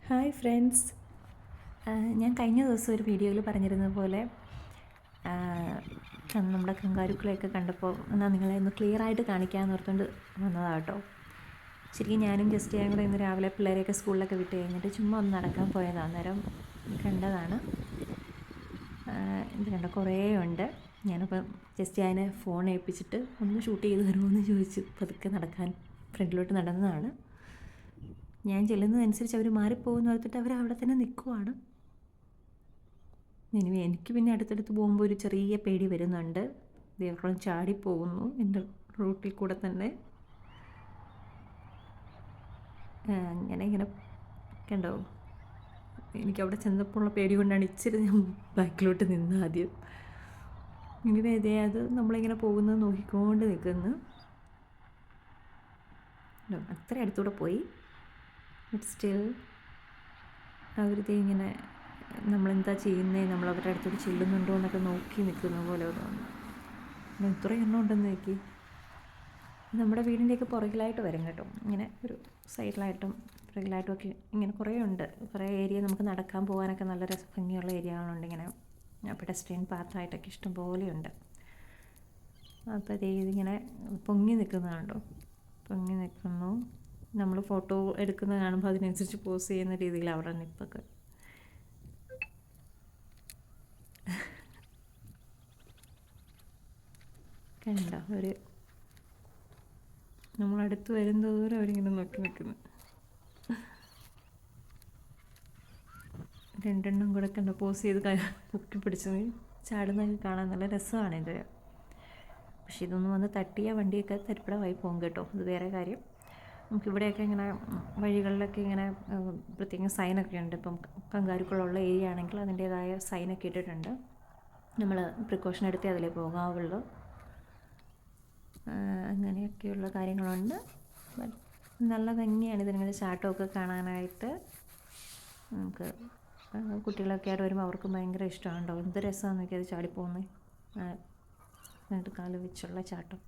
Hi friends, ഞാൻ കഴിഞ്ഞ ദിവസം ഒരു വീഡിയോയിൽ പറഞ്ഞിരുന്നത് പോലെ നമ്മുടെ കങ്കാരുക്കളെയൊക്കെ കണ്ടപ്പോൾ എന്നാൽ നിങ്ങളെ ഒന്ന് ക്ലിയറായിട്ട് കാണിക്കാമെന്ന് ഓർത്തുകൊണ്ട് വന്നതാണ് കേട്ടോ. ശരിക്കും ഞാനും ജസ്റ്റ് ഞാൻ കൂടെ ഇന്ന് രാവിലെ പിള്ളേരെയൊക്കെ സ്കൂളിലൊക്കെ വിട്ട് കഴിഞ്ഞിട്ട് ചുമ്മാ ഒന്ന് നടക്കാൻ പോയതാണ്. അന്നേരം കണ്ടതാണ്. ഇത് കണ്ട കുറേ ഉണ്ട്. ഞാനപ്പോൾ ജസ്റ്റ് അതിനെ ഫോൺ ഏൽപ്പിച്ചിട്ട് ഒന്ന് ഷൂട്ട് ചെയ്ത് തരുമോ എന്ന് ചോദിച്ച് പതുക്കെ നടക്കാൻ ഫ്രണ്ടിലോട്ട് നടന്നതാണ്. ഞാൻ ചെല്ലുന്നതനുസരിച്ച് അവർ മാറിപ്പോകുന്ന ഓർത്തിട്ട് അവർ അവിടെ തന്നെ നിൽക്കുവാണ്. എനിക്ക് പിന്നെ അടുത്തടുത്ത് പോകുമ്പോൾ ഒരു ചെറിയ പേടി വരുന്നുണ്ട്. ദേവക്കുളം ചാടിപ്പോകുന്നു എൻ്റെ റൂട്ടിൽ കൂടെ തന്നെ. ഇങ്ങനെ കണ്ടോ, എനിക്കവിടെ ചെന്നപ്പോഴുള്ള പേടി കൊണ്ടാണ് ഇച്ചിരി ഞാൻ ബാക്കിലോട്ട് നിന്ന് ആദ്യം. ഇങ്ങനെ അത് നമ്മളിങ്ങനെ പോകുന്നത് നോക്കിക്കൊണ്ട് നിൽക്കുന്നു. അത്ര അടുത്തൂടെ പോയി. ബട്ട് സ്റ്റിൽ അവരിത് ഇങ്ങനെ നമ്മളെന്താ ചെയ്യുന്നത്, നമ്മളവരുടെ അടുത്തോട്ട് ചെല്ലുന്നുണ്ടോ എന്നൊക്കെ നോക്കി നിൽക്കുന്ന പോലെ തോന്നുന്നു. ഇത്ര എണ്ണം ഉണ്ടെന്ന് നോക്കി. നമ്മുടെ വീടിൻ്റെയൊക്കെ പുറകിലായിട്ട് വരും കേട്ടോ. ഇങ്ങനെ ഒരു സൈഡിലായിട്ടും പുറകിലായിട്ടും ഒക്കെ ഇങ്ങനെ കുറേ ഉണ്ട്. കുറേ ഏരിയ നമുക്ക് നടക്കാൻ പോകാനൊക്കെ നല്ല ഭംഗിയുള്ള ഏരിയകളുണ്ട്. ഇങ്ങനെ പെഡസ്ട്രിയൻ പാത്തായിട്ടൊക്കെ ഇഷ്ടം പോലെയുണ്ട്. അപ്പോൾ ഇതിങ്ങനെ പൊങ്ങി നിൽക്കുന്നതുണ്ടോ, പൊങ്ങി നിൽക്കുന്നു. നമ്മൾ ഫോട്ടോ എടുക്കുന്നത് കാണുമ്പോൾ അതിനനുസരിച്ച് പോസ് ചെയ്യുന്ന രീതിയിൽ അവിടെ നിൽപ്പൊക്കെ. കണ്ടോ, നമ്മളടുത്ത് വരുന്നതോറും അവരിങ്ങനെ നോക്കി നിൽക്കുന്നു. രണ്ടെണ്ണം കൂടെ കണ്ടോ പോസ് ചെയ്ത് പൊക്കി പിടിച്ച് ചാടുന്നതൊക്കെ കാണാൻ നല്ല രസമാണിത്. പക്ഷെ ഇതൊന്നും വന്ന് തട്ടിയ വണ്ടിയൊക്കെ തരിപ്പടമായി പോകും കേട്ടോ. അത് വേറെ കാര്യം. നമുക്കിവിടെയൊക്കെ ഇങ്ങനെ വഴികളിലൊക്കെ ഇങ്ങനെ പ്രത്യേകം സൈനൊക്കെ ഉണ്ട്. ഇപ്പം കങ്കാരുക്കളുള്ള ഏരിയ ആണെങ്കിൽ അതിൻ്റേതായ സൈനൊക്കെ ഇട്ടിട്ടുണ്ട്. നമ്മൾ പ്രിക്കോഷൻ എടുത്തേ അതിലേ പോകാവുള്ളൂ. അങ്ങനെയൊക്കെയുള്ള കാര്യങ്ങളുണ്ട്. നല്ല ഭംഗിയാണ് ഇതിങ്ങനെ ചാട്ടമൊക്കെ കാണാനായിട്ട്. നമുക്ക് കുട്ടികളൊക്കെ ആയിട്ട് വരുമ്പോൾ അവർക്ക് ഭയങ്കര ഇഷ്ടമാണല്ലോ. എന്ത് രസമാണെന്നൊക്കെ അത് ചാടിപ്പോകുന്നത്, എന്നിട്ട് കാല് വെച്ചുള്ള ചാട്ടം.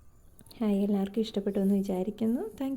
ഹായ്, എല്ലാവർക്കും ഇഷ്ടപ്പെട്ടു എന്ന് വിചാരിക്കുന്നു. താങ്ക്